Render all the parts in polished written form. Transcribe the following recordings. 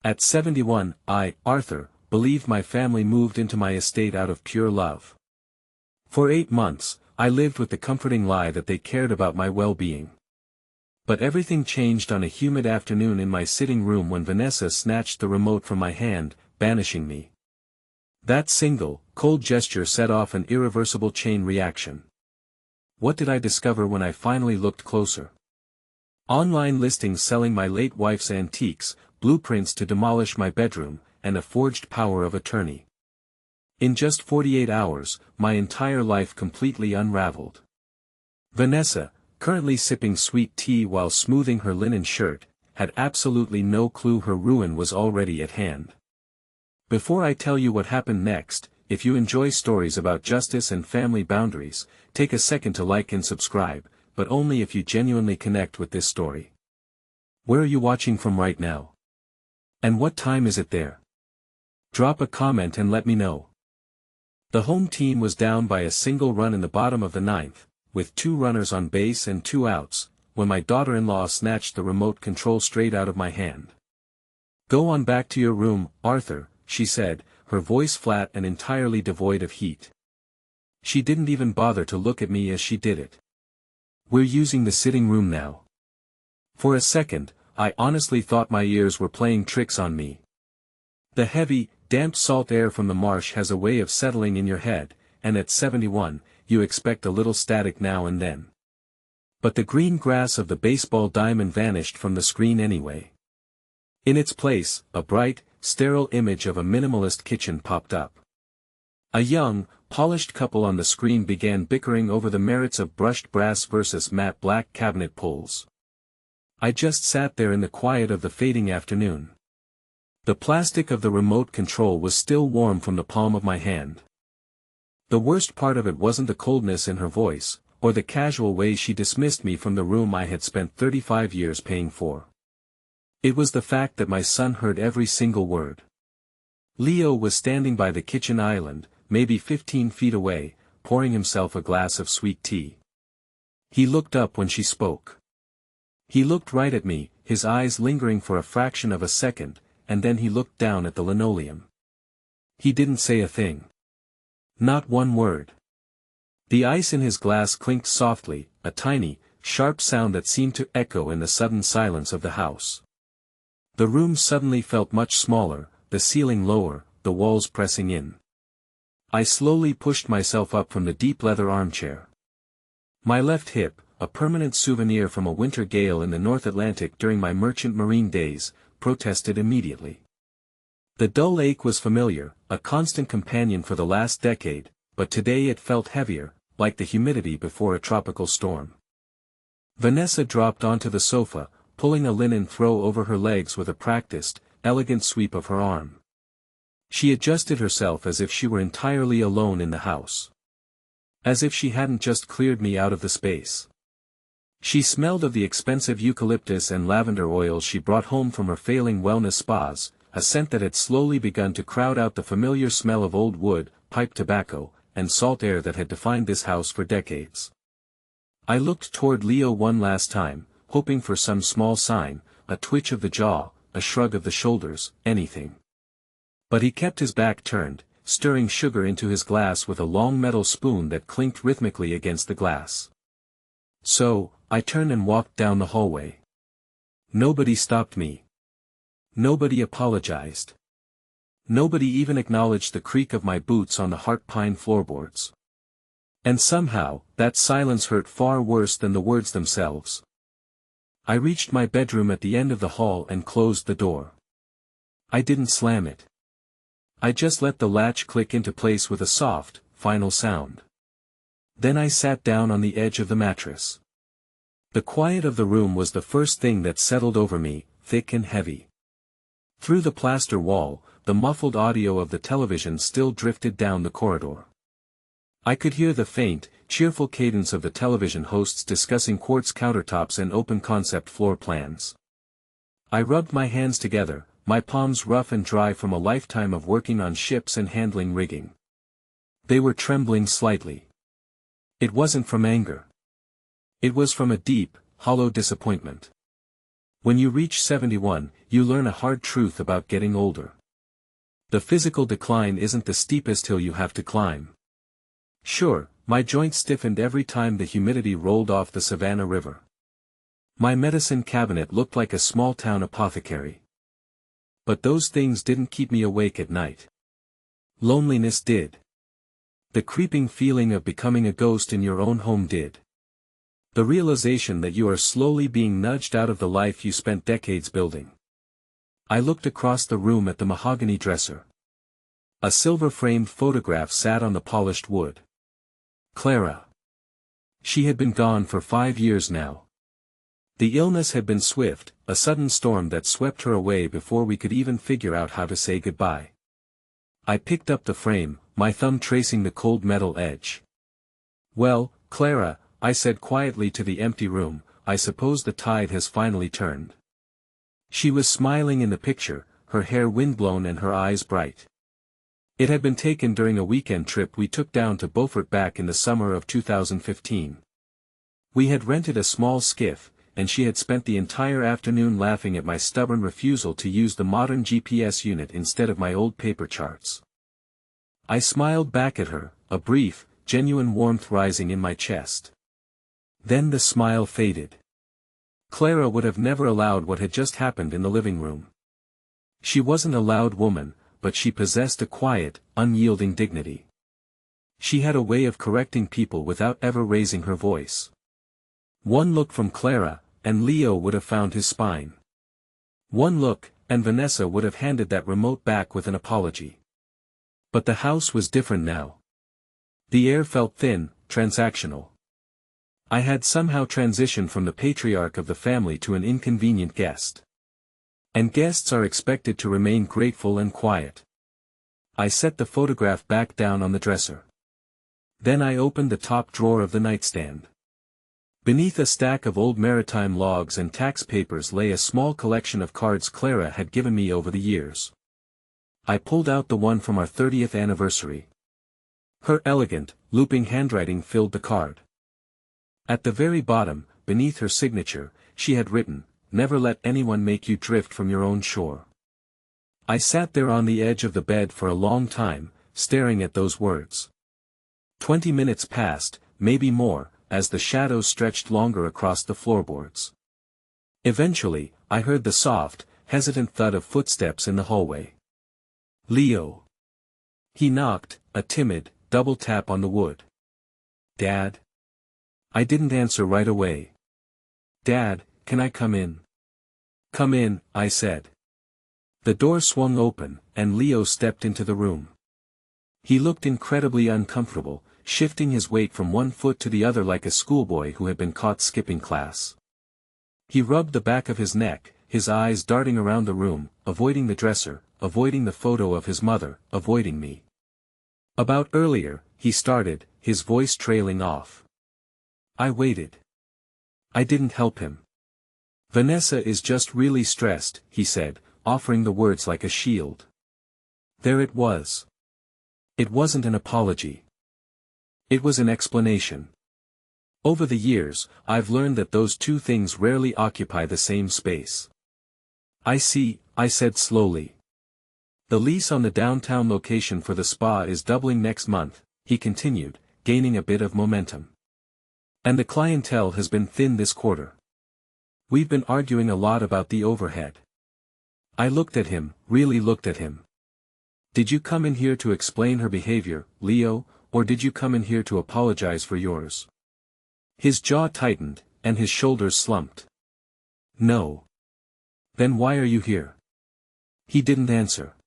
At 71, I, Arthur, believed my family moved into my estate out of pure love. For 8 months, I lived with the comforting lie that they cared about my well-being. But everything changed on a humid afternoon in my sitting room when Vanessa snatched the remote from my hand, banishing me. That single, cold gesture set off an irreversible chain reaction. What did I discover when I finally looked closer? Online listings selling my late wife's antiques, blueprints to demolish my bedroom, and a forged power of attorney. In just 48 hours, my entire life completely unraveled. Vanessa, currently sipping sweet tea while smoothing her linen shirt, had absolutely no clue her ruin was already at hand. Before I tell you what happened next, if you enjoy stories about justice and family boundaries, take a second to like and subscribe, but only if you genuinely connect with this story. Where are you watching from right now? And what time is it there? Drop a comment and let me know. The home team was down by a single run in the bottom of the 9th, with 2 runners on base and 2 outs, when my daughter-in-law snatched the remote control straight out of my hand. "Go on back to your room, Arthur," she said, her voice flat and entirely devoid of heat. She didn't even bother to look at me as she did it. "We're using the sitting room now." For a second, I honestly thought my ears were playing tricks on me. The heavy, damp salt air from the marsh has a way of settling in your head, and at 71, you expect a little static now and then. But the green grass of the baseball diamond vanished from the screen anyway. In its place, a bright, sterile image of a minimalist kitchen popped up. A young, polished couple on the screen began bickering over the merits of brushed brass versus matte black cabinet pulls. I just sat there in the quiet of the fading afternoon. The plastic of the remote control was still warm from the palm of my hand. The worst part of it wasn't the coldness in her voice, or the casual way she dismissed me from the room I had spent 35 years paying for. It was the fact that my son heard every single word. Leo was standing by the kitchen island, maybe 15 feet away, pouring himself a glass of sweet tea. He looked up when she spoke. He looked right at me, his eyes lingering for a fraction of a second, and then he looked down at the linoleum. He didn't say a thing. Not one word. The ice in his glass clinked softly, a tiny, sharp sound that seemed to echo in the sudden silence of the house. The room suddenly felt much smaller, the ceiling lower, the walls pressing in. I slowly pushed myself up from the deep leather armchair. My left hip, a permanent souvenir from a winter gale in the North Atlantic during my merchant marine days, protested immediately. The dull ache was familiar, a constant companion for the last decade, but today it felt heavier, like the humidity before a tropical storm. Vanessa dropped onto the sofa, pulling a linen throw over her legs with a practiced, elegant sweep of her arm. She adjusted herself as if she were entirely alone in the house. As if she hadn't just cleared me out of the space. She smelled of the expensive eucalyptus and lavender oils she brought home from her failing wellness spas, a scent that had slowly begun to crowd out the familiar smell of old wood, pipe tobacco, and salt air that had defined this house for decades. I looked toward Leo one last time, hoping for some small sign, a twitch of the jaw, a shrug of the shoulders, anything. But he kept his back turned, stirring sugar into his glass with a long metal spoon that clinked rhythmically against the glass. So, I turned and walked down the hallway. Nobody stopped me. Nobody apologized. Nobody even acknowledged the creak of my boots on the heart pine floorboards. And somehow, that silence hurt far worse than the words themselves. I reached my bedroom at the end of the hall and closed the door. I didn't slam it. I just let the latch click into place with a soft, final sound. Then I sat down on the edge of the mattress. The quiet of the room was the first thing that settled over me, thick and heavy. Through the plaster wall, the muffled audio of the television still drifted down the corridor. I could hear the faint, cheerful cadence of the television hosts discussing quartz countertops and open-concept floor plans. I rubbed my hands together, my palms rough and dry from a lifetime of working on ships and handling rigging. They were trembling slightly. It wasn't from anger. It was from a deep, hollow disappointment. When you reach 71, you learn a hard truth about getting older. The physical decline isn't the steepest hill you have to climb. Sure, my joints stiffened every time the humidity rolled off the Savannah River. My medicine cabinet looked like a small-town apothecary. But those things didn't keep me awake at night. Loneliness did. The creeping feeling of becoming a ghost in your own home did. The realization that you are slowly being nudged out of the life you spent decades building. I looked across the room at the mahogany dresser. A silver-framed photograph sat on the polished wood. Clara. She had been gone for 5 years now. The illness had been swift, a sudden storm that swept her away before we could even figure out how to say goodbye. I picked up the frame, my thumb tracing the cold metal edge. "Well, Clara," I said quietly to the empty room, "I suppose the tide has finally turned." She was smiling in the picture, her hair windblown and her eyes bright. It had been taken during a weekend trip we took down to Beaufort back in the summer of 2015. We had rented a small skiff, and she had spent the entire afternoon laughing at my stubborn refusal to use the modern GPS unit instead of my old paper charts. I smiled back at her, a brief, genuine warmth rising in my chest. Then the smile faded. Clara would have never allowed what had just happened in the living room. She wasn't a loud woman, but she possessed a quiet, unyielding dignity. She had a way of correcting people without ever raising her voice. One look from Clara, and Leo would have found his spine. One look, and Vanessa would have handed that remote back with an apology. But the house was different now. The air felt thin, transactional. I had somehow transitioned from the patriarch of the family to an inconvenient guest. And guests are expected to remain grateful and quiet. I set the photograph back down on the dresser. Then I opened the top drawer of the nightstand. Beneath a stack of old maritime logs and tax papers lay a small collection of cards Clara had given me over the years. I pulled out the one from our 30th anniversary. Her elegant, looping handwriting filled the card. At the very bottom, beneath her signature, she had written, "Never let anyone make you drift from your own shore." I sat there on the edge of the bed for a long time, staring at those words. 20 minutes passed, maybe more, as the shadows stretched longer across the floorboards. Eventually, I heard the soft, hesitant thud of footsteps in the hallway. Leo. He knocked, a timid, double tap on the wood. "Dad?" I didn't answer right away. "Dad, can I come in?" "Come in," I said. The door swung open, and Leo stepped into the room. He looked incredibly uncomfortable, shifting his weight from one foot to the other like a schoolboy who had been caught skipping class. He rubbed the back of his neck, his eyes darting around the room, avoiding the dresser, avoiding the photo of his mother, avoiding me. "About earlier," he started, his voice trailing off. I waited. I didn't help him. "Vanessa is just really stressed," he said, offering the words like a shield. There it was. It wasn't an apology. It was an explanation. Over the years, I've learned that those two things rarely occupy the same space. "I see," I said slowly. "The lease on the downtown location for the spa is doubling next month," he continued, gaining a bit of momentum. "And the clientele has been thin this quarter. We've been arguing a lot about the overhead." I looked at him, really looked at him. "Did you come in here to explain her behavior, Leo, or did you come in here to apologize for yours?" His jaw tightened, and his shoulders slumped. "No." "Then why are you here?" He didn't answer.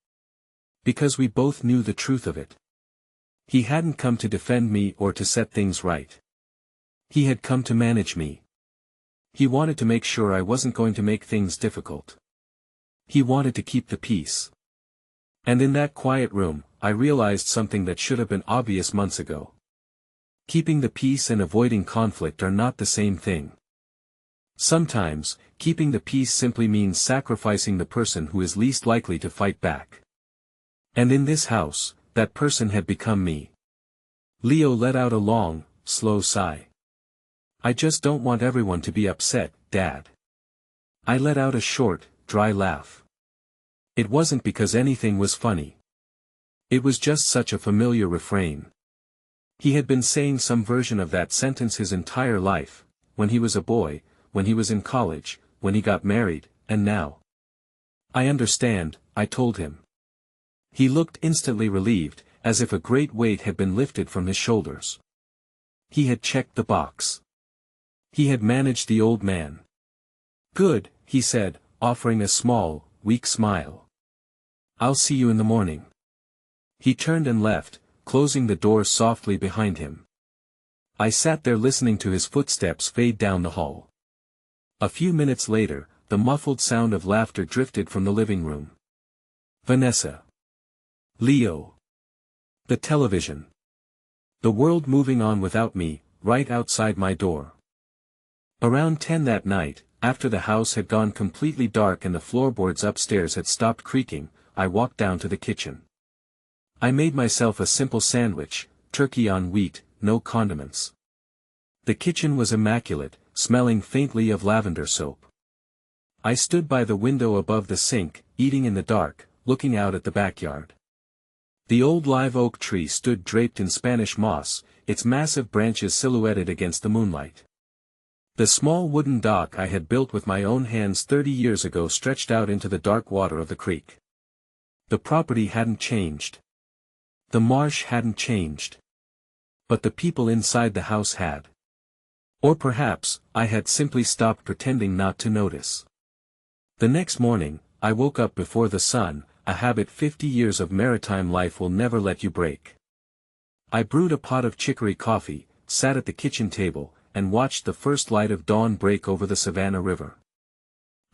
"Because we both knew the truth of it." He hadn't come to defend me or to set things right. He had come to manage me. He wanted to make sure I wasn't going to make things difficult. He wanted to keep the peace. And in that quiet room, I realized something that should have been obvious months ago. Keeping the peace and avoiding conflict are not the same thing. Sometimes, keeping the peace simply means sacrificing the person who is least likely to fight back. And in this house, that person had become me. Leo let out a long, slow sigh. "I just don't want everyone to be upset, Dad." I let out a short, dry laugh. It wasn't because anything was funny. It was just such a familiar refrain. He had been saying some version of that sentence his entire life, when he was a boy, when he was in college, when he got married, and now. I understand, I told him. He looked instantly relieved, as if a great weight had been lifted from his shoulders. He had checked the box. He had managed the old man. Good, he said, offering a small, weak smile. I'll see you in the morning. He turned and left, closing the door softly behind him. I sat there listening to his footsteps fade down the hall. A few minutes later, the muffled sound of laughter drifted from the living room. Vanessa. Leo. The television. The world moving on without me, right outside my door. Around 10 that night, after the house had gone completely dark and the floorboards upstairs had stopped creaking, I walked down to the kitchen. I made myself a simple sandwich, turkey on wheat, no condiments. The kitchen was immaculate, smelling faintly of lavender soap. I stood by the window above the sink, eating in the dark, looking out at the backyard. The old live oak tree stood draped in Spanish moss, its massive branches silhouetted against the moonlight. The small wooden dock I had built with my own hands 30 years ago stretched out into the dark water of the creek. The property hadn't changed. The marsh hadn't changed. But the people inside the house had. Or perhaps, I had simply stopped pretending not to notice. The next morning, I woke up before the sun, a habit 50 years of maritime life will never let you break. I brewed a pot of chicory coffee, sat at the kitchen table, and watched the first light of dawn break over the Savannah River.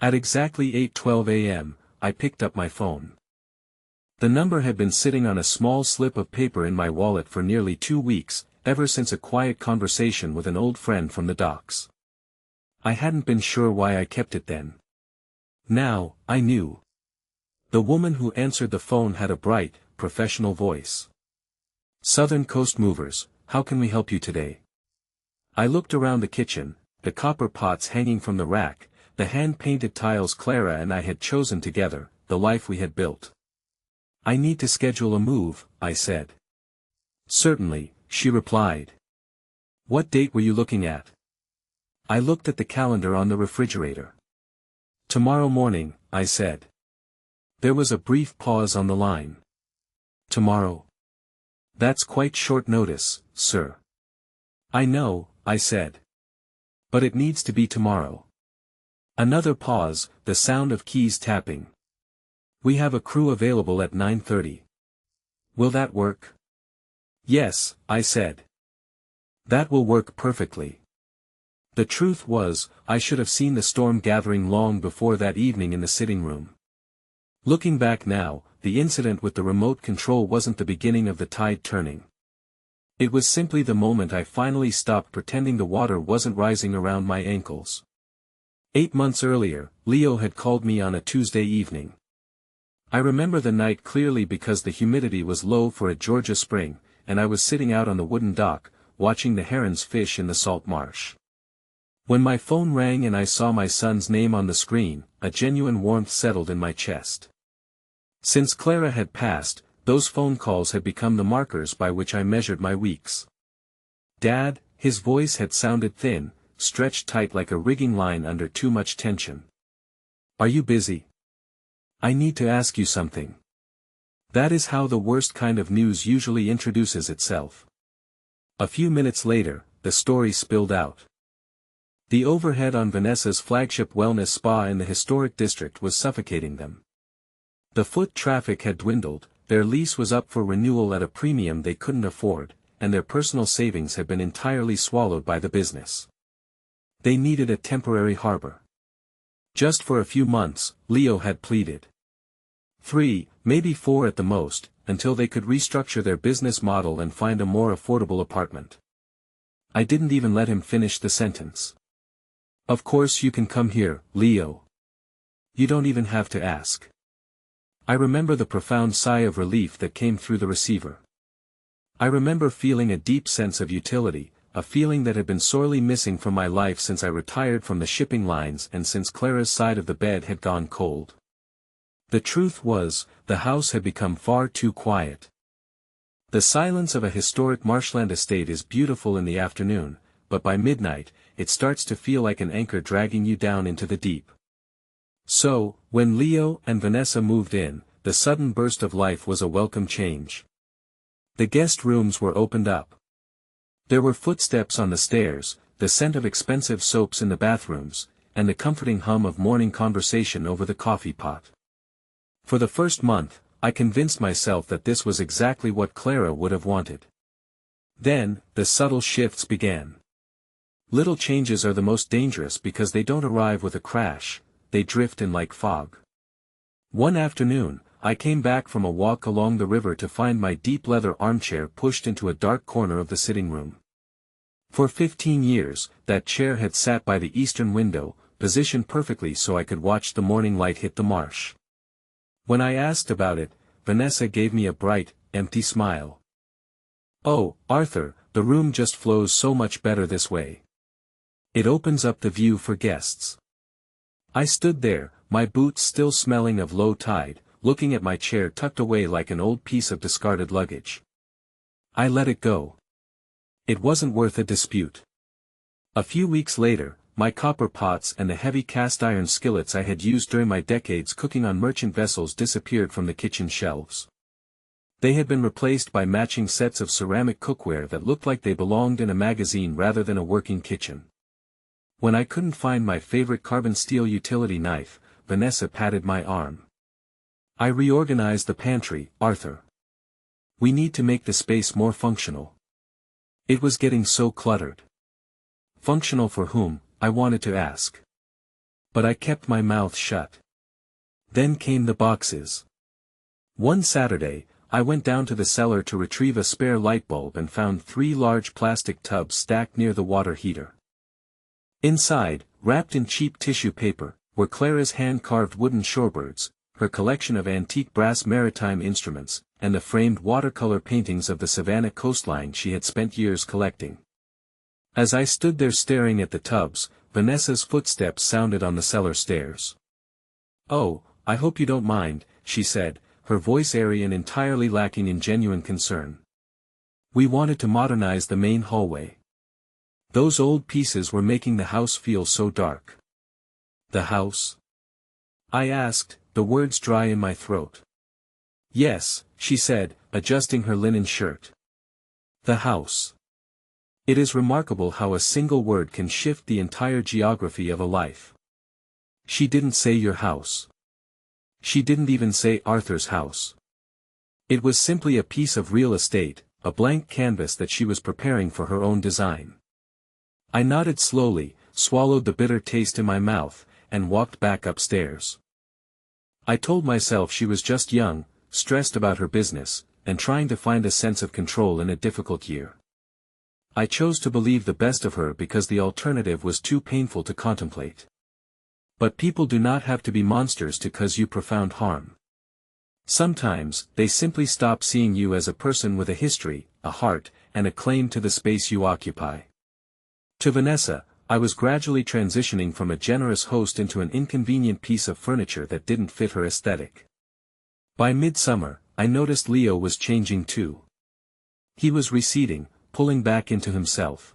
At exactly 8:12 a.m., I picked up my phone. The number had been sitting on a small slip of paper in my wallet for nearly 2 weeks, ever since a quiet conversation with an old friend from the docks. I hadn't been sure why I kept it then. Now, I knew. The woman who answered the phone had a bright, professional voice. Southern Coast Movers, how can we help you today? I looked around the kitchen, the copper pots hanging from the rack, the hand-painted tiles Clara and I had chosen together, the life we had built. I need to schedule a move, I said. Certainly, she replied. What date were you looking at? I looked at the calendar on the refrigerator. Tomorrow morning, I said. There was a brief pause on the line. Tomorrow? That's quite short notice, sir. I know, I said. But it needs to be tomorrow. Another pause, the sound of keys tapping. We have a crew available at 9:30. Will that work? Yes, I said. That will work perfectly. The truth was, I should have seen the storm gathering long before that evening in the sitting room. Looking back now, the incident with the remote control wasn't the beginning of the tide turning. It was simply the moment I finally stopped pretending the water wasn't rising around my ankles. 8 months earlier, Leo had called me on a Tuesday evening. I remember the night clearly because the humidity was low for a Georgia spring, and I was sitting out on the wooden dock, watching the herons fish in the salt marsh. When my phone rang and I saw my son's name on the screen, a genuine warmth settled in my chest. Since Clara had passed, those phone calls had become the markers by which I measured my weeks. Dad, his voice had sounded thin, stretched tight like a rigging line under too much tension. Are you busy? I need to ask you something. That is how the worst kind of news usually introduces itself. A few minutes later, the story spilled out. The overhead on Vanessa's flagship wellness spa in the historic district was suffocating them. The foot traffic had dwindled, their lease was up for renewal at a premium they couldn't afford, and their personal savings had been entirely swallowed by the business. They needed a temporary harbor. Just for a few months, Leo had pleaded. 3, maybe 4 at the most, until they could restructure their business model and find a more affordable apartment. I didn't even let him finish the sentence. Of course you can come here, Leo. You don't even have to ask. I remember the profound sigh of relief that came through the receiver. I remember feeling a deep sense of utility, a feeling that had been sorely missing from my life since I retired from the shipping lines and since Clara's side of the bed had gone cold. The truth was, the house had become far too quiet. The silence of a historic marshland estate is beautiful in the afternoon, but by midnight, it starts to feel like an anchor dragging you down into the deep. So, when Leo and Vanessa moved in, the sudden burst of life was a welcome change. The guest rooms were opened up. There were footsteps on the stairs, the scent of expensive soaps in the bathrooms, and the comforting hum of morning conversation over the coffee pot. For the first month, I convinced myself that this was exactly what Clara would have wanted. Then, the subtle shifts began. Little changes are the most dangerous because they don't arrive with a crash, they drift in like fog. One afternoon, I came back from a walk along the river to find my deep leather armchair pushed into a dark corner of the sitting room. For 15 years, that chair had sat by the eastern window, positioned perfectly so I could watch the morning light hit the marsh. When I asked about it, Vanessa gave me a bright, empty smile. "Oh, Arthur, the room just flows so much better this way. It opens up the view for guests." I stood there, my boots still smelling of low tide, looking at my chair tucked away like an old piece of discarded luggage. I let it go. It wasn't worth a dispute. A few weeks later, my copper pots and the heavy cast iron skillets I had used during my decades cooking on merchant vessels disappeared from the kitchen shelves. They had been replaced by matching sets of ceramic cookware that looked like they belonged in a magazine rather than a working kitchen. When I couldn't find my favorite carbon steel utility knife, Vanessa patted my arm. "I reorganized the pantry, Arthur. We need to make the space more functional. It was getting so cluttered." Functional for whom, I wanted to ask. But I kept my mouth shut. Then came the boxes. One Saturday, I went down to the cellar to retrieve a spare light bulb and found 3 large plastic tubs stacked near the water heater. Inside, wrapped in cheap tissue paper, were Clara's hand-carved wooden shorebirds, her collection of antique brass maritime instruments, and the framed watercolor paintings of the Savannah coastline she had spent years collecting. As I stood there staring at the tubs, Vanessa's footsteps sounded on the cellar stairs. "Oh, I hope you don't mind," she said, her voice airy and entirely lacking in genuine concern. "We wanted to modernize the main hallway. Those old pieces were making the house feel so dark." "The house?" I asked, the words dry in my throat. "Yes," she said, adjusting her linen shirt. "The house. It is remarkable how a single word can shift the entire geography of a life." She didn't say your house. She didn't even say Arthur's house. It was simply a piece of real estate, a blank canvas that she was preparing for her own design. I nodded slowly, swallowed the bitter taste in my mouth, and walked back upstairs. I told myself she was just young, stressed about her business, and trying to find a sense of control in a difficult year. I chose to believe the best of her because the alternative was too painful to contemplate. But people do not have to be monsters to cause you profound harm. Sometimes, they simply stop seeing you as a person with a history, a heart, and a claim to the space you occupy. To Vanessa, I was gradually transitioning from a generous host into an inconvenient piece of furniture that didn't fit her aesthetic. By midsummer, I noticed Leo was changing too. He was receding, pulling back into himself.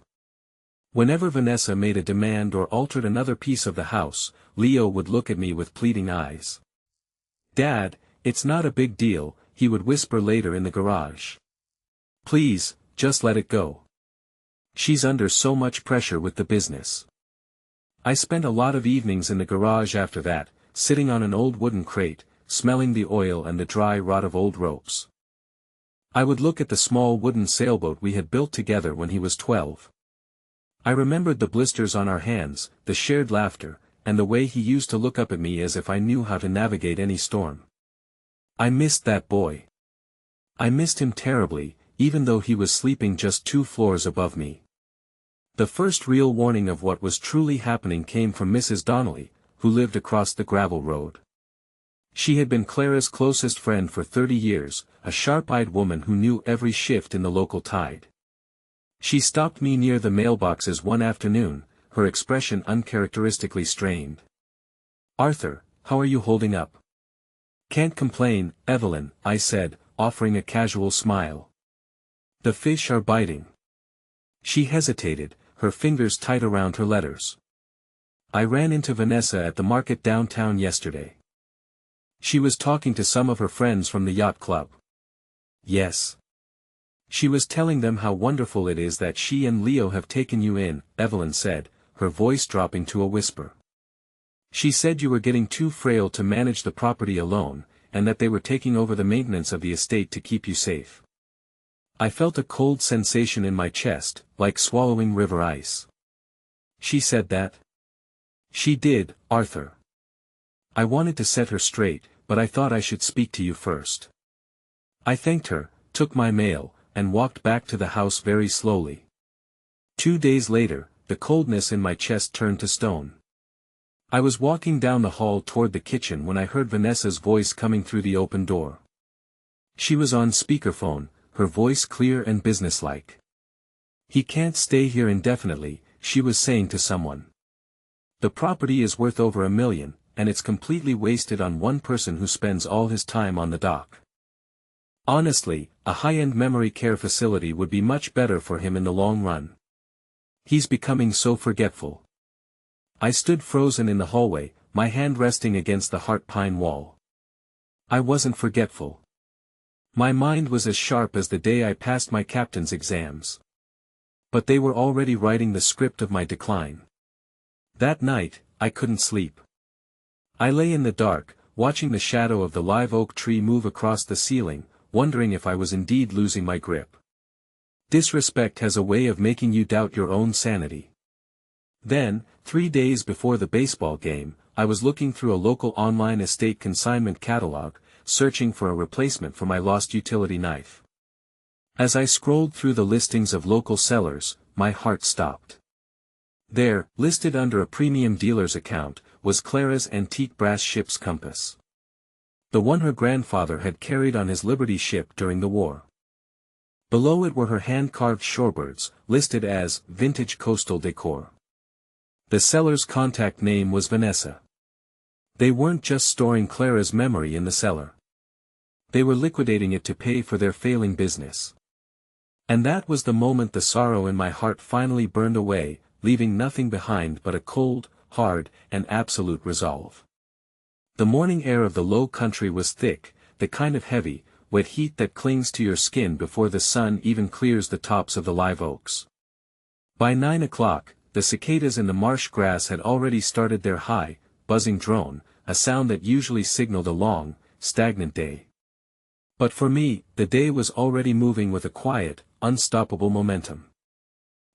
Whenever Vanessa made a demand or altered another piece of the house, Leo would look at me with pleading eyes. "Dad, it's not a big deal," he would whisper later in the garage. "Please, just let it go. She's under so much pressure with the business." I spent a lot of evenings in the garage after that, sitting on an old wooden crate, smelling the oil and the dry rot of old ropes. I would look at the small wooden sailboat we had built together when he was 12. I remembered the blisters on our hands, the shared laughter, and the way he used to look up at me as if I knew how to navigate any storm. I missed that boy. I missed him terribly, even though he was sleeping just 2 floors above me. The first real warning of what was truly happening came from Mrs. Donnelly, who lived across the gravel road. She had been Clara's closest friend for 30 years, a sharp-eyed woman who knew every shift in the local tide. She stopped me near the mailboxes one afternoon, her expression uncharacteristically strained. "Arthur, how are you holding up?" "Can't complain, Evelyn," I said, offering a casual smile. "The fish are biting." She hesitated, her fingers tight around her letters. "I ran into Vanessa at the market downtown yesterday. She was talking to some of her friends from the yacht club." "Yes. She was telling them how wonderful it is that she and Leo have taken you in," Evelyn said, her voice dropping to a whisper. "She said you were getting too frail to manage the property alone, and that they were taking over the maintenance of the estate to keep you safe." I felt a cold sensation in my chest, like swallowing river ice. "She said that?" "She did, Arthur. I wanted to set her straight, but I thought I should speak to you first." I thanked her, took my mail, and walked back to the house very slowly. 2 days later, the coldness in my chest turned to stone. I was walking down the hall toward the kitchen when I heard Vanessa's voice coming through the open door. She was on speakerphone, her voice clear and businesslike. "He can't stay here indefinitely," she was saying to someone. "The property is worth over $1 million, and it's completely wasted on one person who spends all his time on the dock. Honestly, a high-end memory care facility would be much better for him in the long run. He's becoming so forgetful." I stood frozen in the hallway, my hand resting against the heart pine wall. I wasn't forgetful. My mind was as sharp as the day I passed my captain's exams. But they were already writing the script of my decline. That night, I couldn't sleep. I lay in the dark, watching the shadow of the live oak tree move across the ceiling, wondering if I was indeed losing my grip. Disrespect has a way of making you doubt your own sanity. Then, 3 days before the baseball game, I was looking through a local online estate consignment catalog, searching for a replacement for my lost utility knife. As I scrolled through the listings of local sellers, my heart stopped. There, listed under a premium dealer's account, was Clara's antique brass ship's compass. The one her grandfather had carried on his Liberty ship during the war. Below it were her hand-carved shorebirds, listed as vintage coastal decor. The seller's contact name was Vanessa. They weren't just storing Clara's memory in the cellar. They were liquidating it to pay for their failing business. And that was the moment the sorrow in my heart finally burned away, leaving nothing behind but a cold, hard, and absolute resolve. The morning air of the low country was thick, the kind of heavy, wet heat that clings to your skin before the sun even clears the tops of the live oaks. By 9 o'clock, the cicadas in the marsh grass had already started their high, buzzing drone, a sound that usually signaled a long, stagnant day. But for me, the day was already moving with a quiet, unstoppable momentum.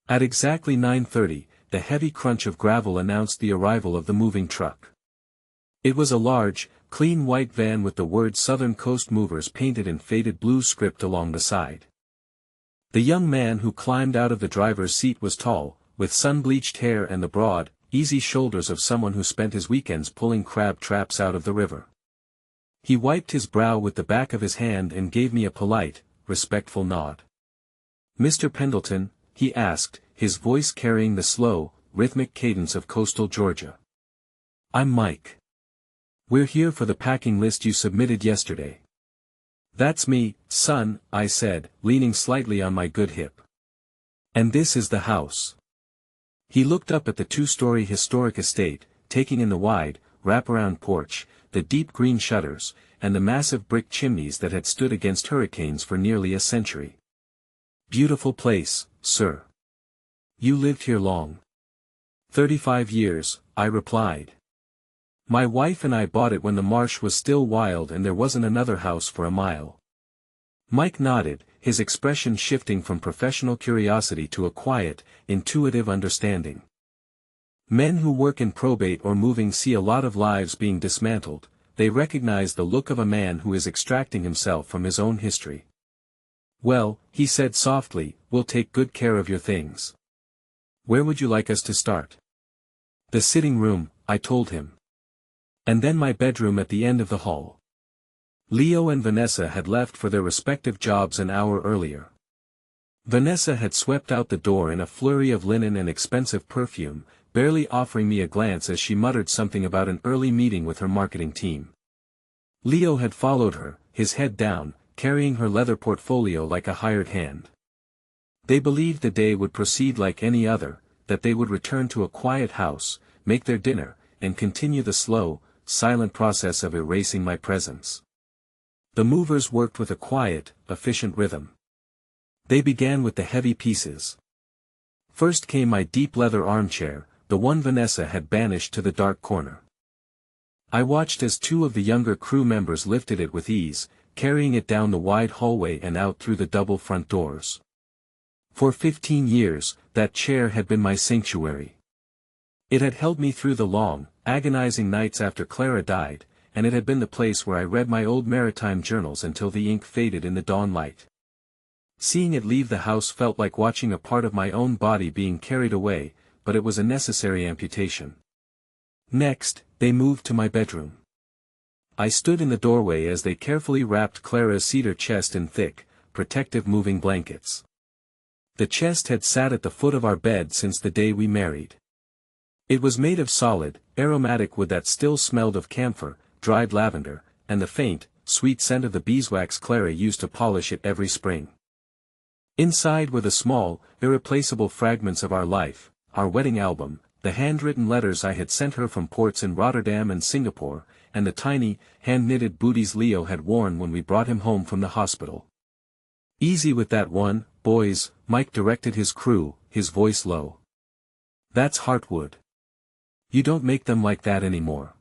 At exactly 9:30, the heavy crunch of gravel announced the arrival of the moving truck. It was a large, clean white van with the words Southern Coast Movers painted in faded blue script along the side. The young man who climbed out of the driver's seat was tall, with sun-bleached hair and the broad, easy shoulders of someone who spent his weekends pulling crab traps out of the river. He wiped his brow with the back of his hand and gave me a polite, respectful nod. "Mr. Pendleton?" he asked, his voice carrying the slow, rhythmic cadence of coastal Georgia. "I'm Mike. We're here for the packing list you submitted yesterday." "That's me, son," I said, leaning slightly on my good hip. "And this is the house." He looked up at the 2-story historic estate, taking in the wide, wraparound porch, the deep green shutters, and the massive brick chimneys that had stood against hurricanes for nearly a century. "Beautiful place, sir. You lived here long?" 35 years, I replied. "My wife and I bought it when the marsh was still wild and there wasn't another house for a mile." Mike nodded, his expression shifting from professional curiosity to a quiet, intuitive understanding. Men who work in probate or moving see a lot of lives being dismantled. They recognize the look of a man who is extracting himself from his own history. "Well," he said softly, "we'll take good care of your things. Where would you like us to start?" "The sitting room," I told him. "And then my bedroom at the end of the hall." Leo and Vanessa had left for their respective jobs an hour earlier. Vanessa had swept out the door in a flurry of linen and expensive perfume, barely offering me a glance as she muttered something about an early meeting with her marketing team. Leo had followed her, his head down, carrying her leather portfolio like a hired hand. They believed the day would proceed like any other, that they would return to a quiet house, make their dinner, and continue the slow, silent process of erasing my presence. The movers worked with a quiet, efficient rhythm. They began with the heavy pieces. First came my deep leather armchair, the one Vanessa had banished to the dark corner. I watched as two of the younger crew members lifted it with ease, carrying it down the wide hallway and out through the double front doors. For 15 years, that chair had been my sanctuary. It had held me through the long, agonizing nights after Clara died, and it had been the place where I read my old maritime journals until the ink faded in the dawn light. Seeing it leave the house felt like watching a part of my own body being carried away, but it was a necessary amputation. Next, they moved to my bedroom. I stood in the doorway as they carefully wrapped Clara's cedar chest in thick, protective moving blankets. The chest had sat at the foot of our bed since the day we married. It was made of solid, aromatic wood that still smelled of camphor, dried lavender, and the faint, sweet scent of the beeswax Clara used to polish it every spring. Inside were the small, irreplaceable fragments of our life, our wedding album, the handwritten letters I had sent her from ports in Rotterdam and Singapore, and the tiny, hand-knitted booties Leo had worn when we brought him home from the hospital. "Easy with that one, boys," Mike directed his crew, his voice low. "That's heartwood. You don't make them like that anymore."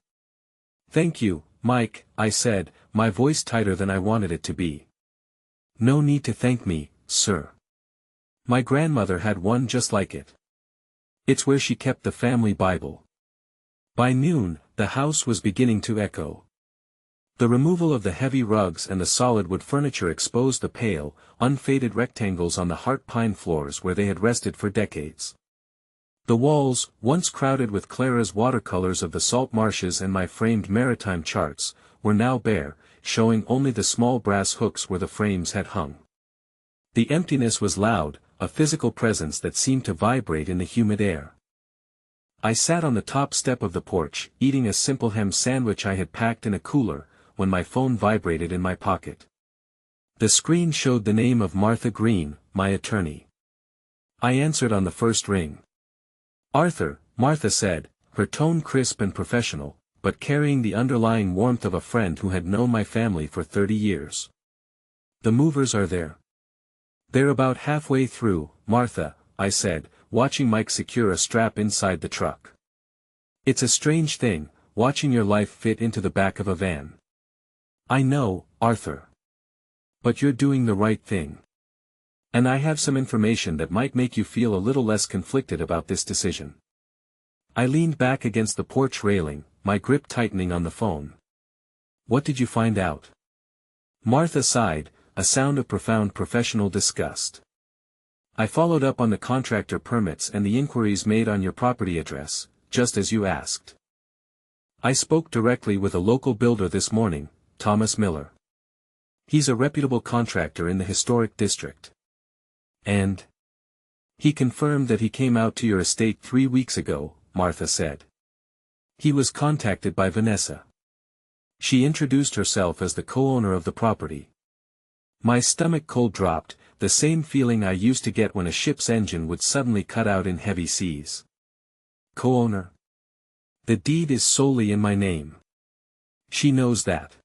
"Thank you, Mike," I said, my voice tighter than I wanted it to be. "No need to thank me, sir. My grandmother had one just like it. It's where she kept the family Bible." By noon, the house was beginning to echo. The removal of the heavy rugs and the solid wood furniture exposed the pale, unfaded rectangles on the heart pine floors where they had rested for decades. The walls, once crowded with Clara's watercolors of the salt marshes and my framed maritime charts, were now bare, showing only the small brass hooks where the frames had hung. The emptiness was loud, a physical presence that seemed to vibrate in the humid air. I sat on the top step of the porch, eating a simple ham sandwich I had packed in a cooler, when my phone vibrated in my pocket. The screen showed the name of Martha Green, my attorney. I answered on the first ring. "Arthur," Martha said, her tone crisp and professional, but carrying the underlying warmth of a friend who had known my family for 30 years. "The movers are there." "They're about halfway through, Martha," I said, watching Mike secure a strap inside the truck. "It's a strange thing, watching your life fit into the back of a van." "I know, Arthur. But you're doing the right thing. And I have some information that might make you feel a little less conflicted about this decision." I leaned back against the porch railing, my grip tightening on the phone. "What did you find out?" Martha sighed, a sound of profound professional disgust. "I followed up on the contractor permits and the inquiries made on your property address, just as you asked. I spoke directly with a local builder this morning, Thomas Miller. He's a reputable contractor in the historic district. And he confirmed that he came out to your estate 3 weeks ago," Martha said. "He was contacted by Vanessa. She introduced herself as the co-owner of the property." My stomach cold dropped, the same feeling I used to get when a ship's engine would suddenly cut out in heavy seas. Co-owner? The deed is solely in my name. She knows that.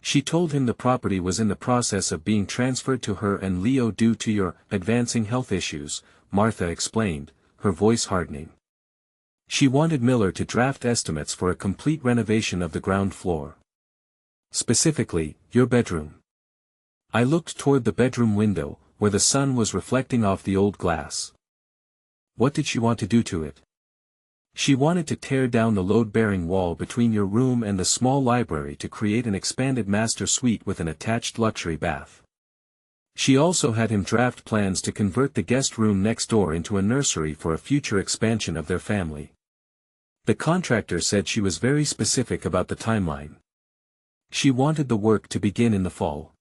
She told him the property was in the process of being transferred to her and Leo due to your advancing health issues, Martha explained, her voice hardening. She wanted Miller to draft estimates for a complete renovation of the ground floor. Specifically, your bedroom. I looked toward the bedroom window, where the sun was reflecting off the old glass. What did she want to do to it? She wanted to tear down the load-bearing wall between your room and the small library to create an expanded master suite with an attached luxury bath. She also had him draft plans to convert the guest room next door into a nursery for a future expansion of their family. The contractor said she was very specific about the timeline. She wanted the work to begin in the fall.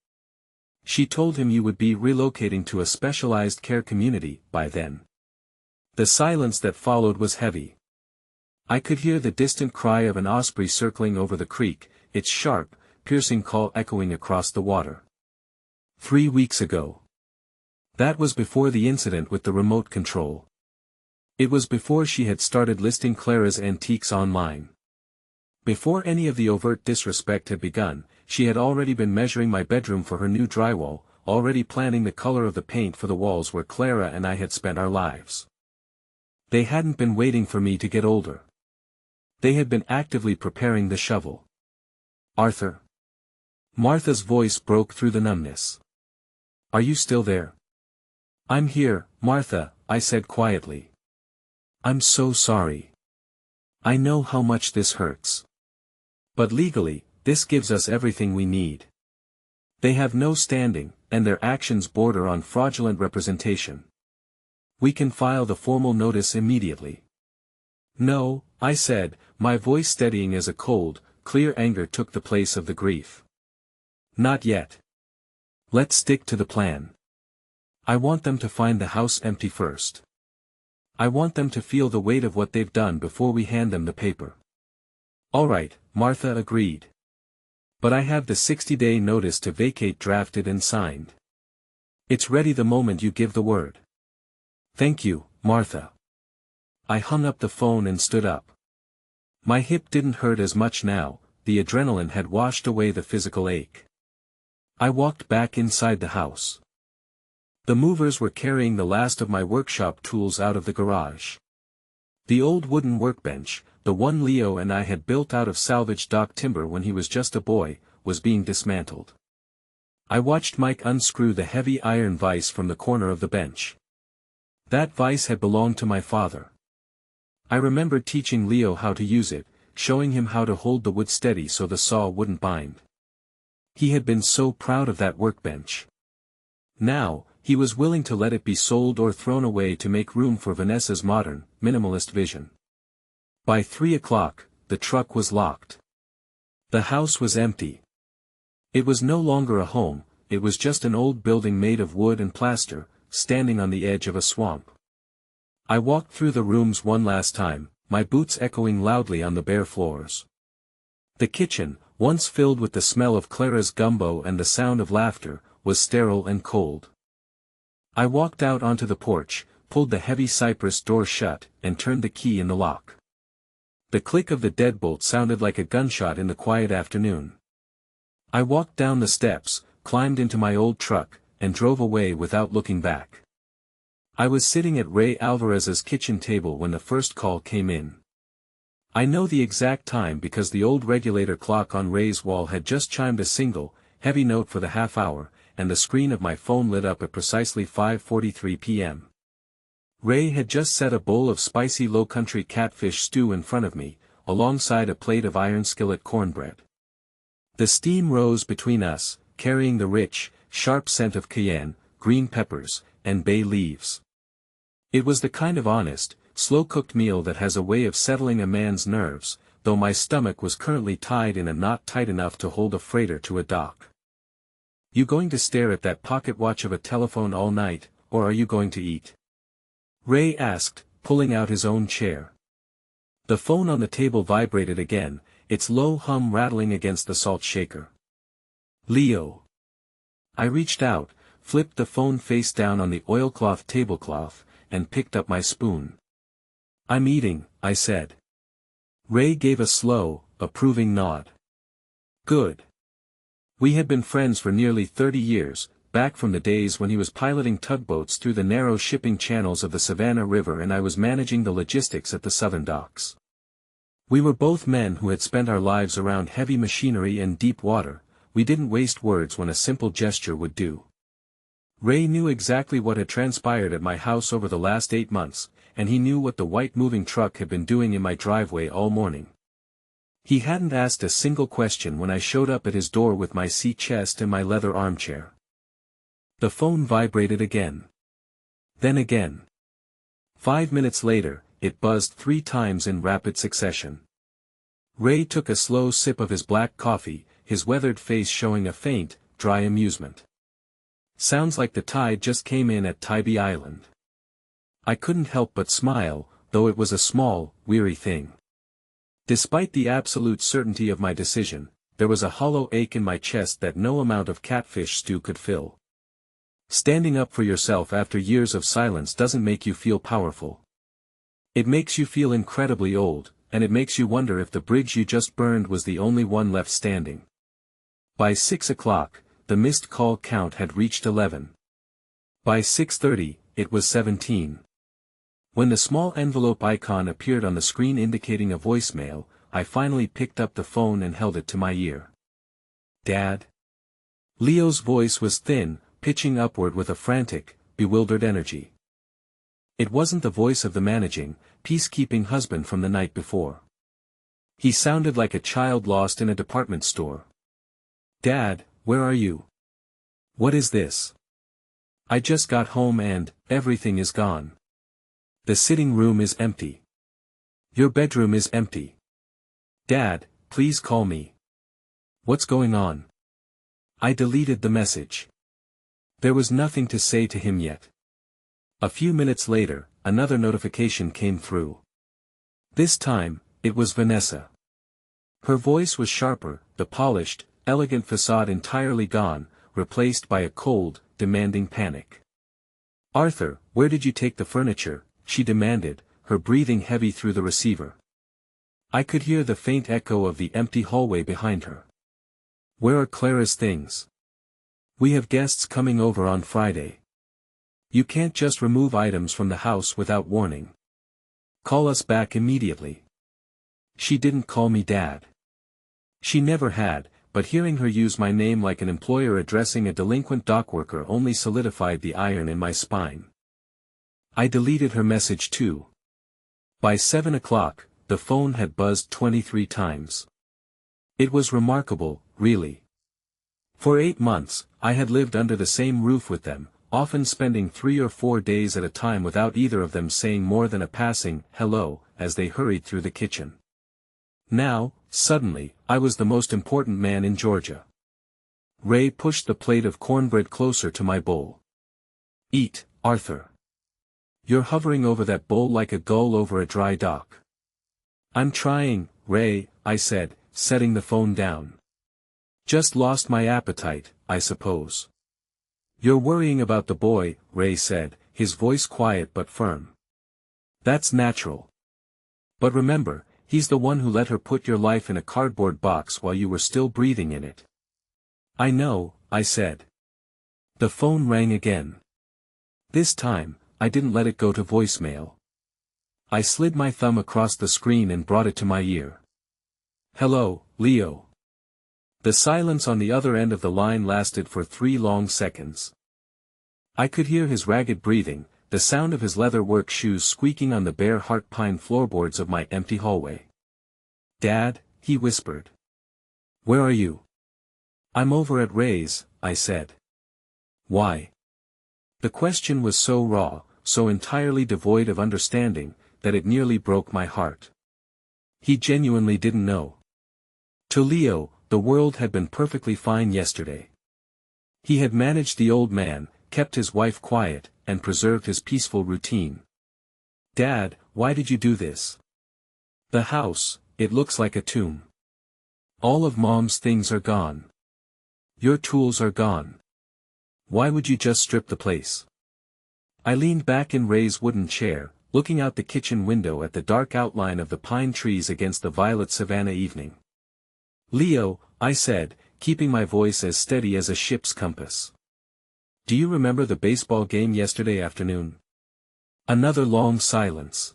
She told him you would be relocating to a specialized care community by then. The silence that followed was heavy. I could hear the distant cry of an osprey circling over the creek, its sharp, piercing call echoing across the water. 3 weeks ago. That was before the incident with the remote control. It was before she had started listing Clara's antiques online. Before any of the overt disrespect had begun, she had already been measuring my bedroom for her new drywall, already planning the color of the paint for the walls where Clara and I had spent our lives. They hadn't been waiting for me to get older. They had been actively preparing the shovel. Arthur. Martha's voice broke through the numbness. Are you still there? I'm here, Martha, I said quietly. I'm so sorry. I know how much this hurts. But legally, this gives us everything we need. They have no standing, and their actions border on fraudulent representation. We can file the formal notice immediately. No, I said, my voice steadying as a cold, clear anger took the place of the grief. Not yet. Let's stick to the plan. I want them to find the house empty first. I want them to feel the weight of what they've done before we hand them the paper. All right, Martha agreed. But I have the 60-day notice to vacate drafted and signed. It's ready the moment you give the word. Thank you, Martha. I hung up the phone and stood up. My hip didn't hurt as much now, the adrenaline had washed away the physical ache. I walked back inside the house. The movers were carrying the last of my workshop tools out of the garage. The old wooden workbench, the one Leo and I had built out of salvaged dock timber when he was just a boy, was being dismantled. I watched Mike unscrew the heavy iron vise from the corner of the bench. That vise had belonged to my father. I remembered teaching Leo how to use it, showing him how to hold the wood steady so the saw wouldn't bind. He had been so proud of that workbench. Now, he was willing to let it be sold or thrown away to make room for Vanessa's modern, minimalist vision. By 3 o'clock, the truck was locked. The house was empty. It was no longer a home, it was just an old building made of wood and plaster, standing on the edge of a swamp. I walked through the rooms one last time, my boots echoing loudly on the bare floors. The kitchen, once filled with the smell of Clara's gumbo and the sound of laughter, was sterile and cold. I walked out onto the porch, pulled the heavy cypress door shut, and turned the key in the lock. The click of the deadbolt sounded like a gunshot in the quiet afternoon. I walked down the steps, climbed into my old truck, and drove away without looking back. I was sitting at Ray Alvarez's kitchen table when the first call came in. I know the exact time because the old regulator clock on Ray's wall had just chimed a single, heavy note for the half hour, and the screen of my phone lit up at precisely 5:43 p.m. Ray had just set a bowl of spicy low-country catfish stew in front of me, alongside a plate of iron skillet cornbread. The steam rose between us, carrying the rich, sharp scent of cayenne, green peppers, and bay leaves. It was the kind of honest, slow-cooked meal that has a way of settling a man's nerves, though my stomach was currently tied in a knot tight enough to hold a freighter to a dock. You going to stare at that pocket watch of a telephone all night, or are you going to eat? Ray asked, pulling out his own chair. The phone on the table vibrated again, its low hum rattling against the salt shaker. Leo. I reached out, flipped the phone face down on the oilcloth tablecloth, and picked up my spoon. I'm eating, I said. Ray gave a slow, approving nod. Good. We had been friends for nearly 30 years, back from the days when he was piloting tugboats through the narrow shipping channels of the Savannah River and I was managing the logistics at the southern docks. We were both men who had spent our lives around heavy machinery and deep water. We didn't waste words when a simple gesture would do. Ray knew exactly what had transpired at my house over the last 8 months, and he knew what the white moving truck had been doing in my driveway all morning. He hadn't asked a single question when I showed up at his door with my sea chest and my leather armchair. The phone vibrated again. Then again. 5 minutes later, it buzzed 3 times in rapid succession. Ray took a slow sip of his black coffee, his weathered face showing a faint, dry amusement. Sounds like the tide just came in at Tybee Island. I couldn't help but smile, though it was a small, weary thing. Despite the absolute certainty of my decision, there was a hollow ache in my chest that no amount of catfish stew could fill. Standing up for yourself after years of silence doesn't make you feel powerful. It makes you feel incredibly old, and it makes you wonder if the bridge you just burned was the only one left standing. By 6 o'clock, the missed call count had reached 11. By 6:30, it was 17. When the small envelope icon appeared on the screen indicating a voicemail, I finally picked up the phone and held it to my ear. "Dad?" Leo's voice was thin, pitching upward with a frantic, bewildered energy. It wasn't the voice of the managing, peacekeeping husband from the night before. He sounded like a child lost in a department store. "Dad, where are you? What is this? I just got home and everything is gone. The sitting room is empty. Your bedroom is empty. Dad, please call me. What's going on?" I deleted the message. There was nothing to say to him yet. A few minutes later, another notification came through. This time, it was Vanessa. Her voice was sharper, the polished, elegant facade entirely gone, replaced by a cold, demanding panic. "Arthur, where did you take the furniture?" she demanded, her breathing heavy through the receiver. I could hear the faint echo of the empty hallway behind her. "Where are Clara's things? We have guests coming over on Friday. You can't just remove items from the house without warning. Call us back immediately." She didn't call me Dad. She never had, but hearing her use my name like an employer addressing a delinquent dockworker only solidified the iron in my spine. I deleted her message too. By 7 o'clock, the phone had buzzed 23 times. It was remarkable, really. For 8 months, I had lived under the same roof with them, often spending 3 or 4 days at a time without either of them saying more than a passing hello as they hurried through the kitchen. Now, suddenly, I was the most important man in Georgia. Ray pushed the plate of cornbread closer to my bowl. "Eat, Arthur. You're hovering over that bowl like a gull over a dry dock." "I'm trying, Ray," I said, setting the phone down. "Just lost my appetite, I suppose." "You're worrying about the boy," Ray said, his voice quiet but firm. "That's natural. But remember, he's the one who let her put your life in a cardboard box while you were still breathing in it." "I know," I said. The phone rang again. This time, I didn't let it go to voicemail. I slid my thumb across the screen and brought it to my ear. "Hello, Leo." The silence on the other end of the line lasted for 3 long seconds. I could hear his ragged breathing, the sound of his leather work shoes squeaking on the bare heart pine floorboards of my empty hallway. "Dad," he whispered. "Where are you?" "I'm over at Ray's," I said. "Why?" The question was so raw, so entirely devoid of understanding, that it nearly broke my heart. He genuinely didn't know. To Leo, the world had been perfectly fine yesterday. He had managed the old man, kept his wife quiet, and preserved his peaceful routine. "Dad, why did you do this? The house, it looks like a tomb. All of Mom's things are gone. Your tools are gone. Why would you just strip the place?" I leaned back in Ray's wooden chair, looking out the kitchen window at the dark outline of the pine trees against the violet savanna evening. "Leo," I said, keeping my voice as steady as a ship's compass. "Do you remember the baseball game yesterday afternoon?" Another long silence.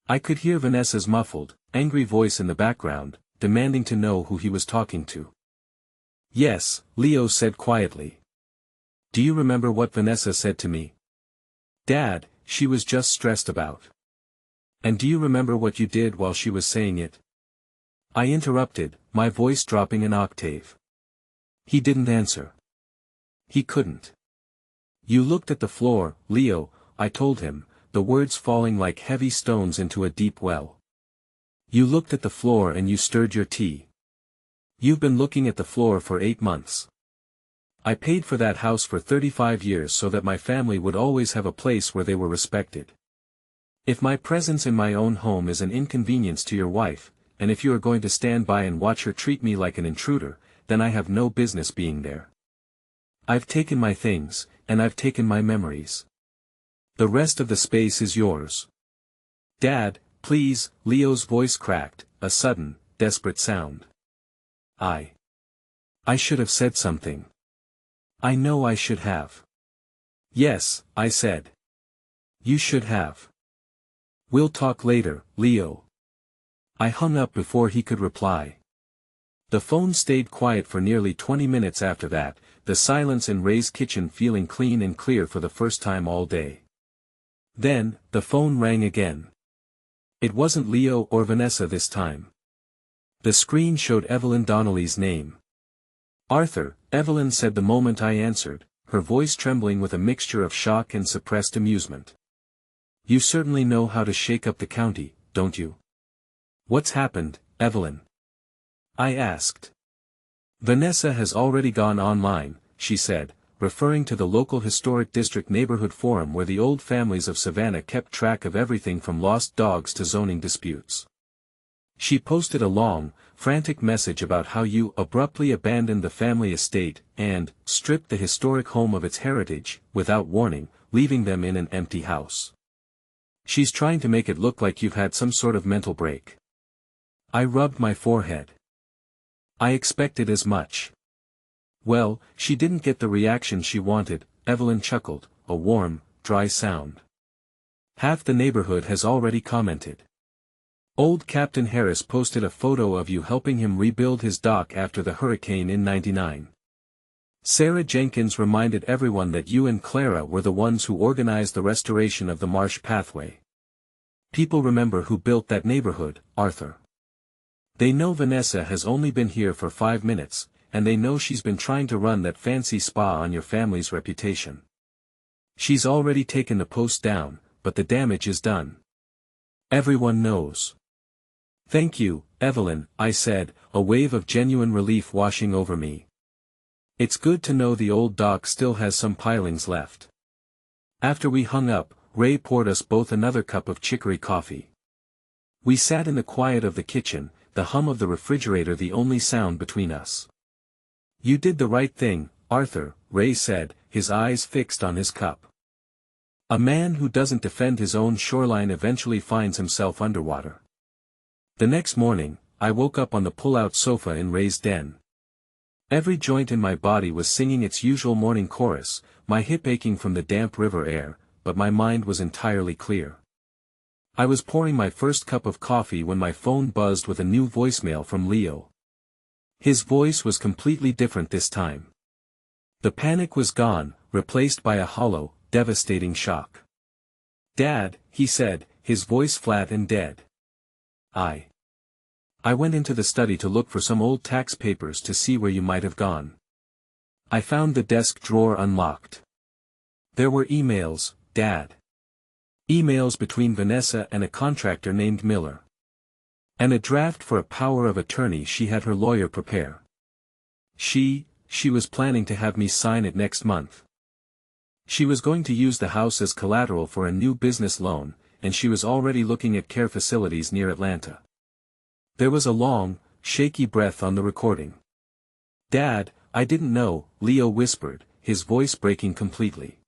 I could hear Vanessa's muffled, angry voice in the background, demanding to know who he was talking to. "Yes," Leo said quietly. "Do you remember what Vanessa said to me?" "Dad, she was just stressed about." "And do you remember what you did while she was saying it?" I interrupted, my voice dropping an octave. He didn't answer. He couldn't. "You looked at the floor, Leo," I told him, the words falling like heavy stones into a deep well. "You looked at the floor and you stirred your tea. You've been looking at the floor for 8 months. I paid for that house for 35 years so that my family would always have a place where they were respected. If my presence in my own home is an inconvenience to your wife, and if you are going to stand by and watch her treat me like an intruder, then I have no business being there. I've taken my things, and I've taken my memories. The rest of the space is yours. Dad, please, Leo's voice cracked, a sudden, desperate sound. I should have said something. I know I should have. Yes, I said. You should have. We'll talk later, Leo. I hung up before he could reply. The phone stayed quiet for nearly 20 minutes after that, the silence in Ray's kitchen feeling clean and clear for the first time all day. Then, the phone rang again. It wasn't Leo or Vanessa this time. The screen showed Evelyn Donnelly's name. Arthur, Evelyn said the moment I answered, her voice trembling with a mixture of shock and suppressed amusement. You certainly know how to shake up the county, don't you? What's happened, Evelyn? I asked. Vanessa has already gone online, she said, referring to the local historic district neighborhood forum where the old families of Savannah kept track of everything from lost dogs to zoning disputes. She posted a long, frantic message about how you abruptly abandoned the family estate and stripped the historic home of its heritage, without warning, leaving them in an empty house. She's trying to make it look like you've had some sort of mental break. I rubbed my forehead. I expected as much. Well, she didn't get the reaction she wanted, Evelyn chuckled, a warm, dry sound. Half the neighborhood has already commented. Old Captain Harris posted a photo of you helping him rebuild his dock after the hurricane in '99. Sarah Jenkins reminded everyone that you and Clara were the ones who organized the restoration of the marsh pathway. People remember who built that neighborhood, Arthur. They know Vanessa has only been here for 5 minutes, and they know she's been trying to run that fancy spa on your family's reputation. She's already taken the post down, but the damage is done. Everyone knows. Thank you, Evelyn, I said, a wave of genuine relief washing over me. It's good to know the old dock still has some pilings left. After we hung up, Ray poured us both another cup of chicory coffee. We sat in the quiet of the kitchen, the hum of the refrigerator the only sound between us. You did the right thing, Arthur, Ray said, his eyes fixed on his cup. A man who doesn't defend his own shoreline eventually finds himself underwater. The next morning, I woke up on the pull-out sofa in Ray's den. Every joint in my body was singing its usual morning chorus, my hip aching from the damp river air, but my mind was entirely clear. I was pouring my first cup of coffee when my phone buzzed with a new voicemail from Leo. His voice was completely different this time. The panic was gone, replaced by a hollow, devastating shock. Dad, he said, his voice flat and dead. I went into the study to look for some old tax papers to see where you might have gone. I found the desk drawer unlocked. There were emails, Dad. Emails between Vanessa and a contractor named Miller. And a draft for a power of attorney she had her lawyer prepare. She was planning to have me sign it next month. She was going to use the house as collateral for a new business loan, and she was already looking at care facilities near Atlanta. There was a long, shaky breath on the recording. Dad, I didn't know, Leo whispered, his voice breaking completely.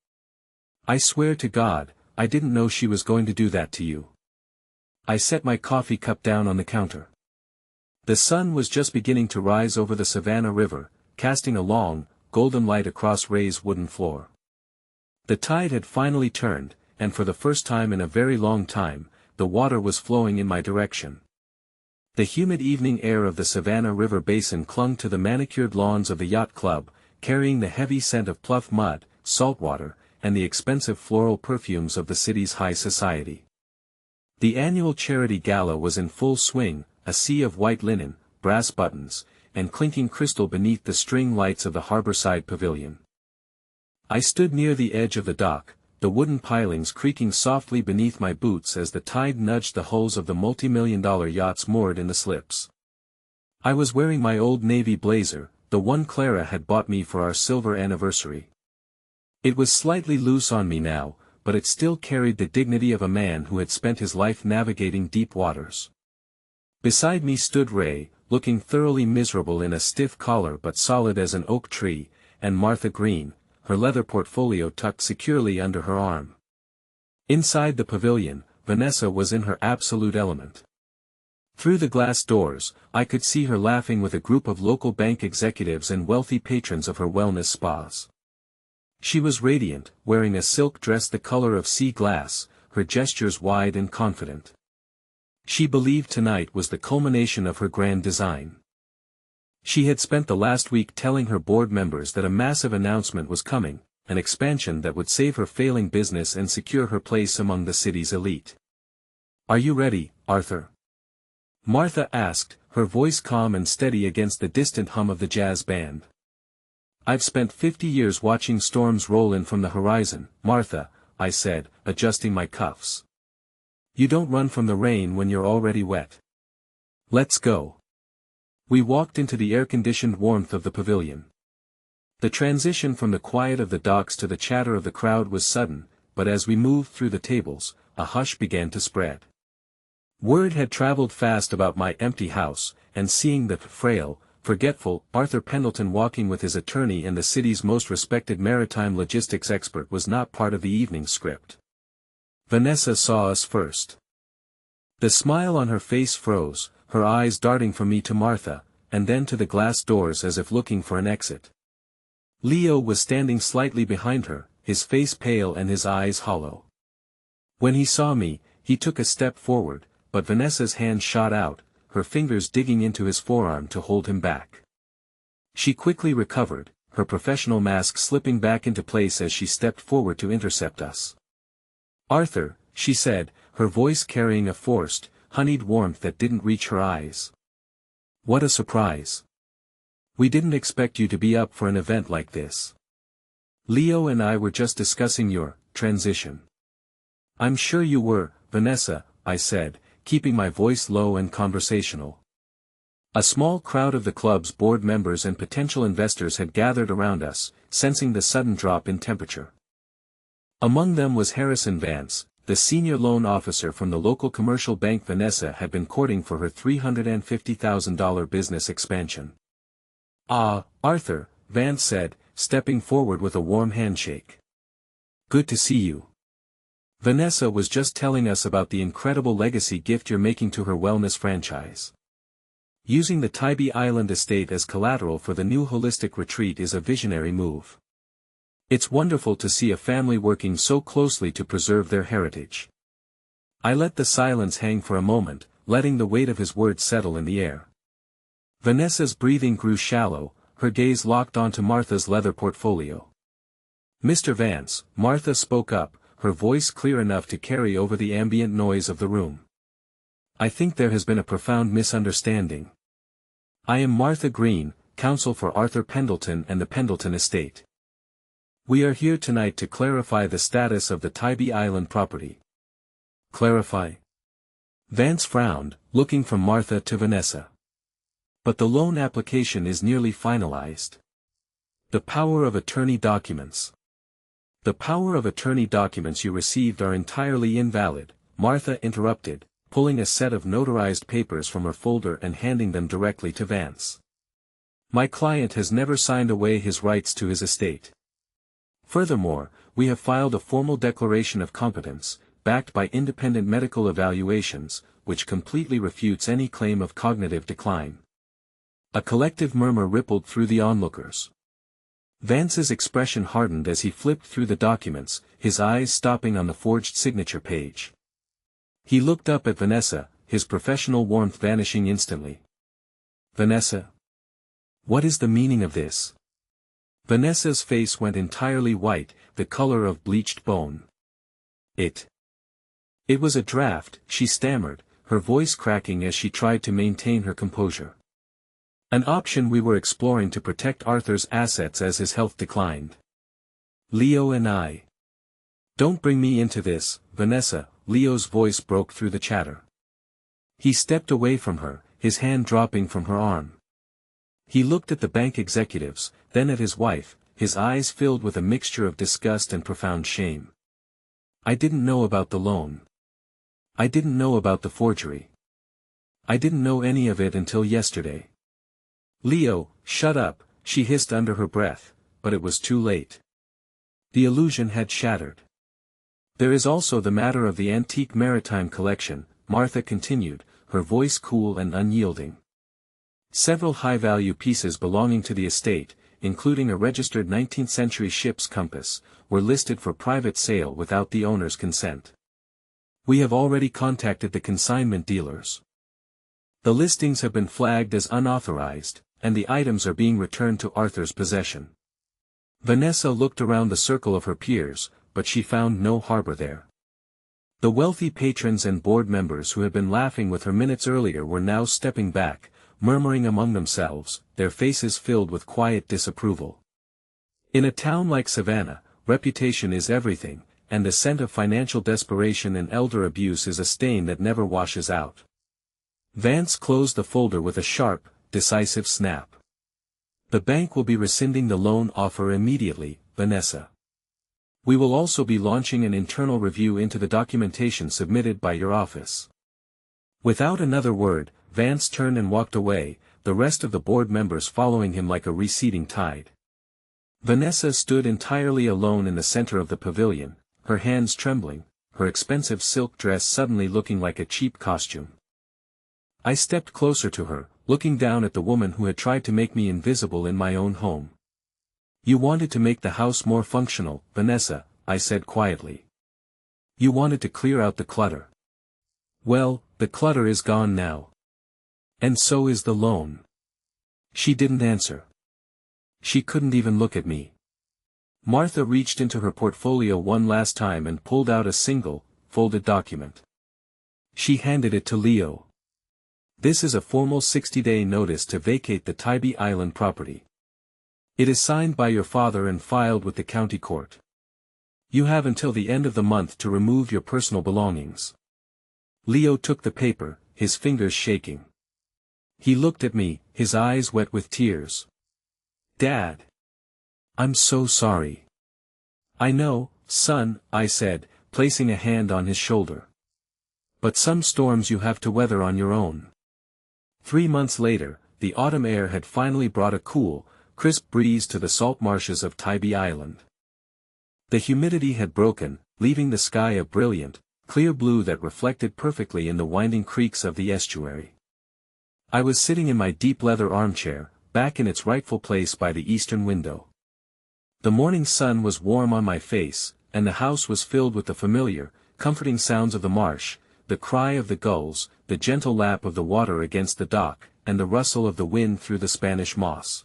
I swear to God, I didn't know she was going to do that to you. I set my coffee cup down on the counter. The sun was just beginning to rise over the Savannah River, casting a long, golden light across Ray's wooden floor. The tide had finally turned, and for the first time in a very long time, the water was flowing in my direction. The humid evening air of the Savannah River basin clung to the manicured lawns of the yacht club, carrying the heavy scent of Pluff mud, salt water, and the expensive floral perfumes of the city's high society. The annual charity gala was in full swing, a sea of white linen, brass buttons, and clinking crystal beneath the string lights of the harborside pavilion. I stood near the edge of the dock, the wooden pilings creaking softly beneath my boots as the tide nudged the hulls of the multi-million-dollar yachts moored in the slips. I was wearing my old navy blazer, the one Clara had bought me for our silver anniversary. It was slightly loose on me now, but it still carried the dignity of a man who had spent his life navigating deep waters. Beside me stood Ray, looking thoroughly miserable in a stiff collar but solid as an oak tree, and Martha Green, her leather portfolio tucked securely under her arm. Inside the pavilion, Vanessa was in her absolute element. Through the glass doors, I could see her laughing with a group of local bank executives and wealthy patrons of her wellness spas. She was radiant, wearing a silk dress the color of sea glass, her gestures wide and confident. She believed tonight was the culmination of her grand design. She had spent the last week telling her board members that a massive announcement was coming, an expansion that would save her failing business and secure her place among the city's elite. "Are you ready, Arthur?" Martha asked, her voice calm and steady against the distant hum of the jazz band. "I've spent 50 years watching storms roll in from the horizon, Martha," I said, adjusting my cuffs. "You don't run from the rain when you're already wet. Let's go." We walked into the air-conditioned warmth of the pavilion. The transition from the quiet of the docks to the chatter of the crowd was sudden, but as we moved through the tables, a hush began to spread. Word had traveled fast about my empty house, and seeing the frail, forgetful Arthur Pendleton walking with his attorney and the city's most respected maritime logistics expert was not part of the evening script. Vanessa saw us first. The smile on her face froze, her eyes darting from me to Martha, and then to the glass doors as if looking for an exit. Leo was standing slightly behind her, his face pale and his eyes hollow. When he saw me, he took a step forward, but Vanessa's hand shot out, her fingers digging into his forearm to hold him back. She quickly recovered, her professional mask slipping back into place as she stepped forward to intercept us. "Arthur," she said, her voice carrying a forced, honeyed warmth that didn't reach her eyes. "What a surprise. We didn't expect you to be up for an event like this. Leo and I were just discussing your transition." "I'm sure you were, Vanessa," I said, keeping my voice low and conversational. A small crowd of the club's board members and potential investors had gathered around us, sensing the sudden drop in temperature. Among them was Harrison Vance, the senior loan officer from the local commercial bank Vanessa had been courting for her $350,000 business expansion. "Ah, Arthur," Vance said, stepping forward with a warm handshake. "Good to see you. Vanessa was just telling us about the incredible legacy gift you're making to her wellness franchise. Using the Tybee Island estate as collateral for the new holistic retreat is a visionary move. It's wonderful to see a family working so closely to preserve their heritage." I let the silence hang for a moment, letting the weight of his words settle in the air. Vanessa's breathing grew shallow, her gaze locked onto Martha's leather portfolio. "Mr. Vance," Martha spoke up, her voice clear enough to carry over the ambient noise of the room. "I think there has been a profound misunderstanding. I am Martha Green, counsel for Arthur Pendleton and the Pendleton estate. We are here tonight to clarify the status of the Tybee Island property." "Clarify?" Vance frowned, looking from Martha to Vanessa. "But the loan application is nearly finalized. The power of attorney documents. The power of attorney documents you received are entirely invalid," Martha interrupted, pulling a set of notarized papers from her folder and handing them directly to Vance. "My client has never signed away his rights to his estate. Furthermore, we have filed a formal declaration of competence, backed by independent medical evaluations, which completely refutes any claim of cognitive decline." A collective murmur rippled through the onlookers. Vance's expression hardened as he flipped through the documents, his eyes stopping on the forged signature page. He looked up at Vanessa, his professional warmth vanishing instantly. "Vanessa? What is the meaning of this?" Vanessa's face went entirely white, the color of bleached bone. It was a draft," she stammered, her voice cracking as she tried to maintain her composure. "An option we were exploring to protect Arthur's assets as his health declined. Leo and I." "Don't bring me into this, Vanessa," Leo's voice broke through the chatter. He stepped away from her, his hand dropping from her arm. He looked at the bank executives, then at his wife, his eyes filled with a mixture of disgust and profound shame. I didn't know about the loan. I didn't know about the forgery. I didn't know any of it until yesterday. Leo, shut up, she hissed under her breath, but it was too late. The illusion had shattered. There is also the matter of the antique maritime collection, Martha continued, her voice cool and unyielding. Several high-value pieces belonging to the estate, including a registered 19th-century ship's compass, were listed for private sale without the owner's consent. We have already contacted the consignment dealers. The listings have been flagged as unauthorized, and the items are being returned to Arthur's possession. Vanessa looked around the circle of her peers, but she found no harbor there. The wealthy patrons and board members who had been laughing with her minutes earlier were now stepping back, murmuring among themselves, their faces filled with quiet disapproval. In a town like Savannah, reputation is everything, and the scent of financial desperation and elder abuse is a stain that never washes out. Vance closed the folder with a sharp, decisive snap. The bank will be rescinding the loan offer immediately, Vanessa. We will also be launching an internal review into the documentation submitted by your office. Without another word, Vance turned and walked away, the rest of the board members following him like a receding tide. Vanessa stood entirely alone in the center of the pavilion, her hands trembling, her expensive silk dress suddenly looking like a cheap costume. I stepped closer to her, looking down at the woman who had tried to make me invisible in my own home. You wanted to make the house more functional, Vanessa, I said quietly. You wanted to clear out the clutter. Well, the clutter is gone now. And so is the loan. She didn't answer. She couldn't even look at me. Martha reached into her portfolio one last time and pulled out a single, folded document. She handed it to Leo. This is a formal 60-day notice to vacate the Tybee Island property. It is signed by your father and filed with the county court. You have until the end of the month to remove your personal belongings. Leo took the paper, his fingers shaking. He looked at me, his eyes wet with tears. Dad. I'm so sorry. I know, son, I said, placing a hand on his shoulder. But some storms you have to weather on your own. 3 months later, the autumn air had finally brought a cool, crisp breeze to the salt marshes of Tybee Island. The humidity had broken, leaving the sky a brilliant, clear blue that reflected perfectly in the winding creeks of the estuary. I was sitting in my deep leather armchair, back in its rightful place by the eastern window. The morning sun was warm on my face, and the house was filled with the familiar, comforting sounds of the marsh, the cry of the gulls, the gentle lap of the water against the dock, and the rustle of the wind through the Spanish moss.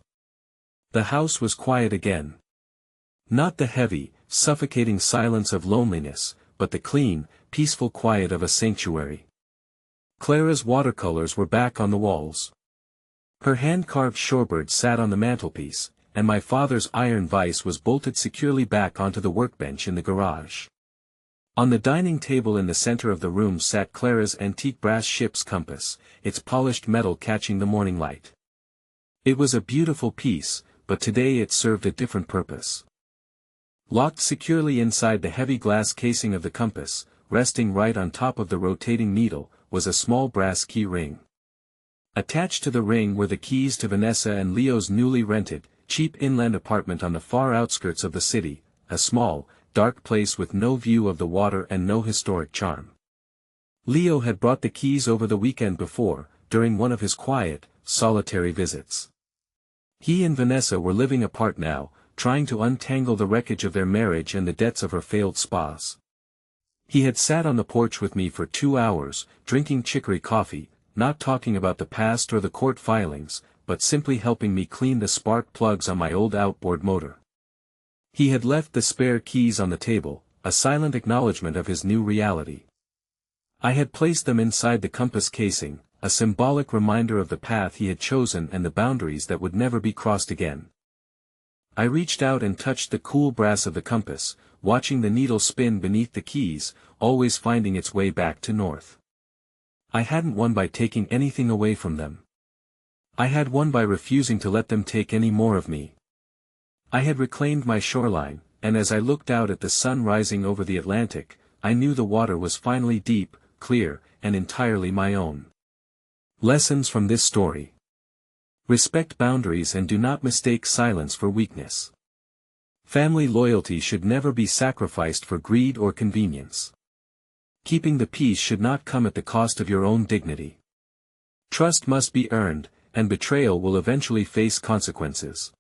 The house was quiet again. Not the heavy, suffocating silence of loneliness, but the clean, peaceful quiet of a sanctuary. Clara's watercolors were back on the walls. Her hand-carved shorebird sat on the mantelpiece, and my father's iron vise was bolted securely back onto the workbench in the garage. On the dining table in the center of the room sat Clara's antique brass ship's compass, its polished metal catching the morning light. It was a beautiful piece, but today it served a different purpose. Locked securely inside the heavy glass casing of the compass, resting right on top of the rotating needle, was a small brass key ring. Attached to the ring were the keys to Vanessa and Leo's newly rented, cheap inland apartment on the far outskirts of the city, a small, dark place with no view of the water and no historic charm. Leo had brought the keys over the weekend before, during one of his quiet, solitary visits. He and Vanessa were living apart now, trying to untangle the wreckage of their marriage and the debts of her failed spas. He had sat on the porch with me for 2 hours, drinking chicory coffee, not talking about the past or the court filings, but simply helping me clean the spark plugs on my old outboard motor. He had left the spare keys on the table, a silent acknowledgement of his new reality. I had placed them inside the compass casing, a symbolic reminder of the path he had chosen and the boundaries that would never be crossed again. I reached out and touched the cool brass of the compass, watching the needle spin beneath the keys, always finding its way back to north. I hadn't won by taking anything away from them. I had won by refusing to let them take any more of me. I had reclaimed my shoreline, and as I looked out at the sun rising over the Atlantic, I knew the water was finally deep, clear, and entirely my own. Lessons from this story. Respect boundaries and do not mistake silence for weakness. Family loyalty should never be sacrificed for greed or convenience. Keeping the peace should not come at the cost of your own dignity. Trust must be earned, and betrayal will eventually face consequences.